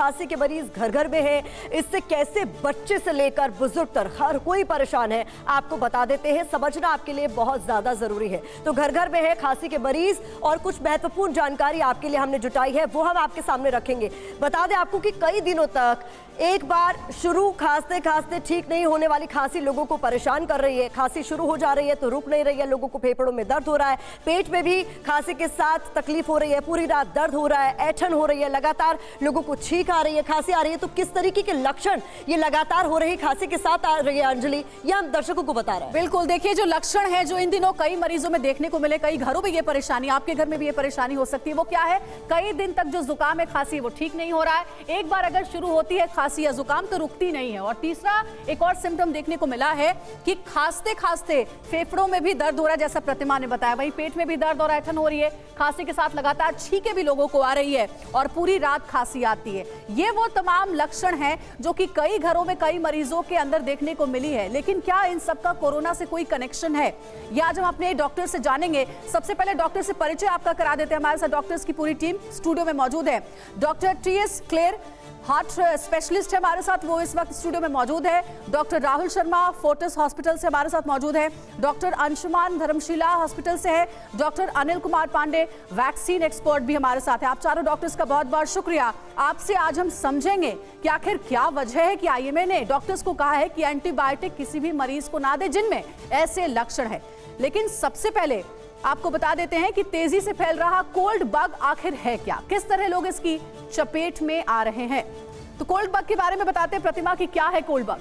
खांसी के मरीज घर घर में है। इससे कैसे बच्चे से लेकर बुजुर्ग तक हर कोई परेशान है, आपको बता देते हैं। समझना आपके लिए बहुत ज्यादा जरूरी है। तो घर घर में है खांसी के मरीज और कुछ महत्वपूर्ण जानकारी आपके लिए हमने जुटाई है, वो हम आपके सामने रखेंगे। बता दें आपको कि कई दिनों तक एक बार शुरू खांसते खांसते ठीक नहीं होने वाली खांसी लोगों को परेशान कर रही है। खांसी शुरू हो जा रही है तो रुक नहीं रही है, लोगों को फेफड़ों में दर्द हो रहा है, पेट में भी खांसी के साथ तकलीफ हो रही है, पूरी रात दर्द हो रहा है, ऐंठन हो रही है, लगातार लोगों को छींक आ रही है, खांसी आ रही है। तो किस तरीके के लक्षण ये लगातार हो रही खांसी के साथ आ रही है अंजलि, ये हम दर्शकों को बता रहे हैं। बिल्कुल, देखिए जो लक्षण है जो इन दिनों कई मरीजों में देखने को मिले, कई घरों में ये परेशानी, आपके घर में भी ये परेशानी हो सकती है, वो क्या है? कई दिन तक जो जुकाम है, खांसी वो ठीक नहीं हो रहा है। एक बार अगर शुरू होती है खांसी या जुकाम तो रुकती नहीं है। और तीसरा एक और सिम्टम देखने को मिला है कि खांसते खांसते फेफड़ों में भी दर्द हो रहा है, जैसा प्रतिमा ने बताया, वहीं पेट में भी दर्द और ऐंठन हो रही है, खांसी के साथ लगातार छींकें भी लोगों को आ रही है और पूरी रात खांसी आती है। ये वो तमाम लक्षण हैं जो कि कई घरों में कई मरीजों के अंदर देखने को मिली है। लेकिन क्या इन सबका कोरोना से कोई कनेक्शन है, ये आज हम अपने डॉक्टर से जानेंगे। सबसे पहले डॉक्टर से परिचय आपका करा देते हैं। हमारे साथ डॉक्टर्स की पूरी टीम स्टूडियो में मौजूद है। Doctor T S. Kler heart specialist है हमारे साथ, वो इस वक्त स्टूडियो में मौजूद है। Doctor Rahul Sharma Fortis hospital से हमारे साथ मौजूद है। डॉक्टर अंशुमान धर्मशिला हॉस्पिटल से है। Doctor Anil Kumar Pandey vaccine expert भी हमारे साथ है। आप चारों डॉक्टर्स का बहुत बहुत शुक्रिया। आपसे आज हम समझेंगे कि आखिर क्या वजह है कि आईएमए ने डॉक्टर्स को कहा है कि एंटीबायोटिक किसी भी मरीज को ना दे जिनमें ऐसे लक्षण है। लेकिन सबसे पहले आपको बता देते हैं कि तेजी से फैल रहा कोल्ड बग आखिर है क्या, किस तरह लोग इसकी चपेट में आ रहे हैं। तो कोल्ड बग के बारे में बताते हैं प्रतिमा की क्या है कोल्ड बग।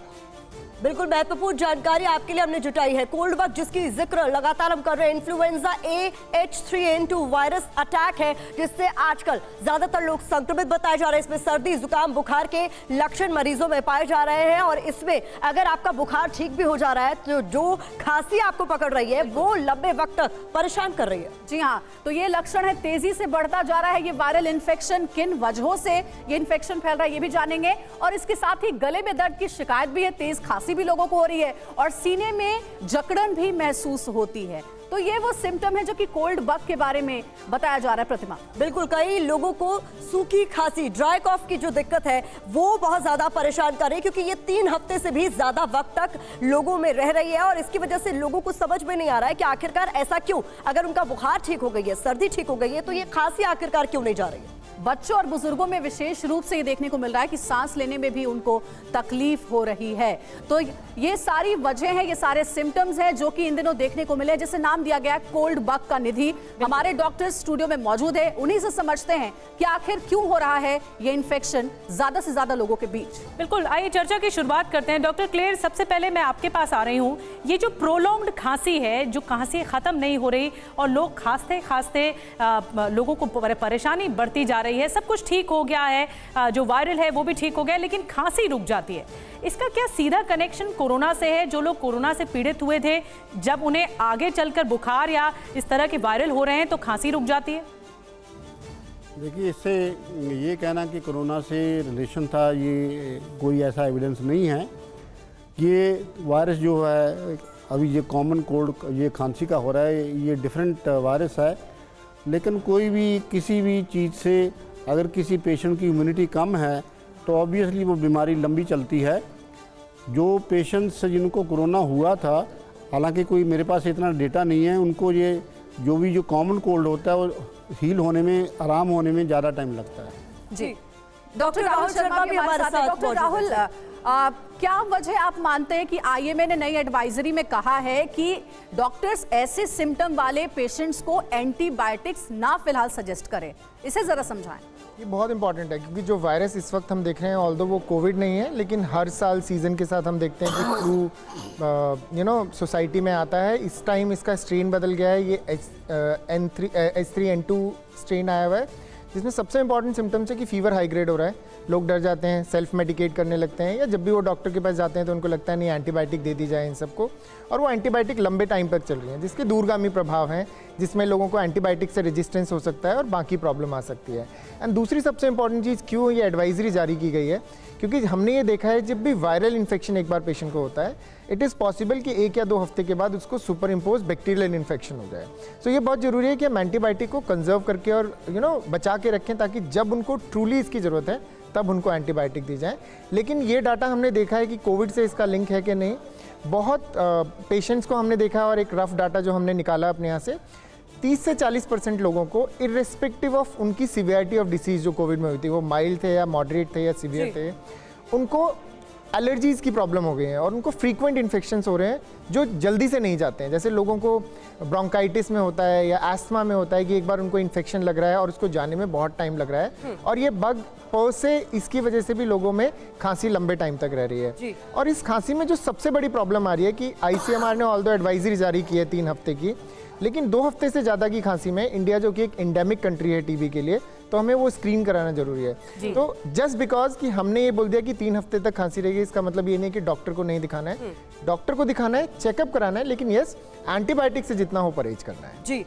बिल्कुल महत्वपूर्ण जानकारी आपके लिए हमने जुटाई है। कोल्ड बग जिसकी जिक्र लगातार हम कर रहे हैं, इन्फ्लुएंजा ए H3N2 वायरस अटैक है, जिससे आजकल ज्यादातर लोग संक्रमित बताए जा रहे हैं। इसमें सर्दी जुकाम बुखार के लक्षण मरीजों में पाए जा रहे हैं और इसमें अगर आपका बुखार ठीक भी हो जा रहा है तो जो खांसी आपको पकड़ रही है वो लंबे वक्त तक परेशान कर रही है। जी हाँ, तो ये लक्षण है, तेजी से बढ़ता जा रहा है ये वायरल इन्फेक्शन। किन वजहों से ये इन्फेक्शन फैल रहा है ये भी जानेंगे। और इसके साथ ही गले में दर्द की शिकायत भी है, तेज खांसी भी लोगों को हो रही है और सीने में जकड़न भी महसूस होती है। तो ये वो सिम्टम है जो कि कोल्ड बग के बारे में बताया जा रहा है प्रतिमा। बिल्कुल, कई लोगों को सूखी खांसी ड्राई कॉफ की जो दिक्कत है वो बहुत ज्यादा परेशान कर रही है, क्योंकि ये 3 हफ्ते से भी ज्यादा वक्त तक लोगों में रह रही है और इसकी वजह से लोगों को समझ में नहीं आ रहा है कि आखिरकार ऐसा क्यों। अगर उनका बुखार ठीक हो गई है, सर्दी ठीक हो गई है, तो ये खांसी आखिरकार क्यों नहीं जा रही है। बच्चों और बुजुर्गों में विशेष रूप से ये देखने को मिल रहा है कि सांस लेने में भी उनको तकलीफ हो रही है। तो ये सारी वजह है, ये सारे सिम्टम्स हैं जो कि इन दिनों देखने को मिले, जिसे नाम दिया गया है कोल्ड बग का निधि। हमारे डॉक्टर स्टूडियो में मौजूद है, उन्हीं से समझते हैं कि आखिर क्यों हो रहा है ये इन्फेक्शन ज्यादा से ज्यादा लोगों के बीच। बिल्कुल, आइए चर्चा की शुरुआत करते हैं। डॉक्टर क्लेयर, सबसे पहले मैं आपके पास आ रही हूँ। ये जो प्रोलॉन्ग्ड खांसी है, जो खांसी खत्म नहीं हो रही और लोग खांसते खांसते लोगों को परेशानी बढ़ती जा रही है, सब कुछ ठीक हो गया है, जो वायरल है वो भी ठीक हो गया, लेकिन खांसी रुक जाती है। इसका क्या सीधा कनेक्शन कोरोना से है? जो लोग कोरोना से पीड़ित हुए थे, जब उन्हें आगे चलकर बुखार या इस तरह के वायरल हो रहे हैं तो खांसी रुक जाती है? देखिए, इससे ये कहना कि कोरोना से रिलेशन था, ये कोई ऐसा एविडेंस नहीं है। ये वायरस जो है अभी ये कॉमन कोल्ड ये खांसी का हो रहा है, ये डिफरेंट वायरस है। लेकिन कोई भी किसी भी चीज़ से अगर किसी पेशेंट की इम्यूनिटी कम है तो ऑब्वियसली वो बीमारी लंबी चलती है। जो पेशेंट्स जिनको कोरोना हुआ था, हालांकि कोई मेरे पास इतना डेटा नहीं है, उनको ये जो कॉमन कोल्ड होता है वो हील होने में, आराम होने में ज़्यादा टाइम लगता है। जी, डॉक्टर राहुल शर्मा भी हमारे साथ हैं। डॉक्टर राहुल, क्या वजह आप मानते हैं कि आईएमए ने नई एडवाइजरी में कहा है कि डॉक्टर्स ऐसे सिम्टम वाले पेशेंट्स को एंटीबायोटिक्स ना फिलहाल सजेस्ट करें? इसे जरा समझाएं। ये बहुत इंपॉर्टेंट है क्योंकि जो वायरस इस वक्त हम देख रहे हैं, ऑल्दो वो कोविड नहीं है, लेकिन हर साल सीजन के साथ हम देखते हैं कि फ्लू सोसाइटी में आता है। इस टाइम इसका स्ट्रेन बदल गया है, ये H3N2 स्ट्रेन आया हुआ है, जिसमें सबसे इंपॉर्टेंट सिम्टम्स है कि फीवर हाई ग्रेड हो रहा है, लोग डर जाते हैं, सेल्फ मेडिकेट करने लगते हैं, या जब भी वो डॉक्टर के पास जाते हैं तो उनको लगता है नहीं एंटीबायोटिक दे दी जाए इन सबको, और वो एंटीबायोटिक लंबे टाइम तक चल रही हैं, जिसके दूरगामी प्रभाव हैं, जिसमें लोगों को एंटीबायोटिक से रेजिस्टेंस हो सकता है और बाकी प्रॉब्लम आ सकती है। एंड दूसरी सबसे इंपॉर्टेंट चीज़ क्यों ये एडवाइजरी जारी की गई है, क्योंकि हमने ये देखा है जब भी वायरल इन्फेक्शन एक बार पेशेंट को होता है, इट इज़ पॉसिबल कि 1 या 2 हफ्ते के बाद उसको सुपर इम्पोज बैक्टीरियल इन्फेक्शन हो जाए। सो ये बहुत ज़रूरी है कि हम एंटीबायोटिक को कंजर्व करके और बचा के रखें, ताकि जब उनको ट्रूली इसकी ज़रूरत है तब उनको एंटीबायोटिक दी जाए। लेकिन ये डाटा हमने देखा है कि कोविड से इसका लिंक है कि नहीं। बहुत पेशेंट्स को हमने देखा, और एक रफ डाटा जो हमने निकाला अपने यहाँ से, 30 से 40% लोगों को इर्रेस्पेक्टिव ऑफ उनकी सीवियरिटी ऑफ डिसीज़ जो कोविड में हुई थी, वो माइल्ड थे या मॉडरेट थे या सीवियर थे, उनको एलर्जीज़ की प्रॉब्लम हो गई है और उनको फ्रीक्वेंट इन्फेक्शंस हो रहे हैं जो जल्दी से नहीं जाते हैं। जैसे लोगों को ब्रोंकाइटिस में होता है या एस्थमा में होता है कि एक बार उनको इन्फेक्शन लग रहा है और उसको जाने में बहुत टाइम लग रहा है, और ये बग से इसकी वजह से भी लोगों में खांसी लंबे टाइम तक रह रही है। और इस खांसी में जो सबसे बड़ी प्रॉब्लम आ रही है कि ICMR ने ऑल्दो एडवाइजरी जारी की है 3 हफ्ते की, लेकिन 2 हफ्ते से ज़्यादा की खांसी में इंडिया जो कि एक एंडेमिक कंट्री है टीबी के लिए, तो हमें वो स्क्रीन कराना जरूरी है। तो जस्ट बिकॉज कि हमने ये बोल दिया कि 3 हफ्ते तक खांसी रहेगी, इसका मतलब ये नहीं कि डॉक्टर को नहीं दिखाना है। डॉक्टर को दिखाना है, चेकअप कराना है, लेकिन यस, एंटीबायोटिक से जितना हो परहेज करना है। जी।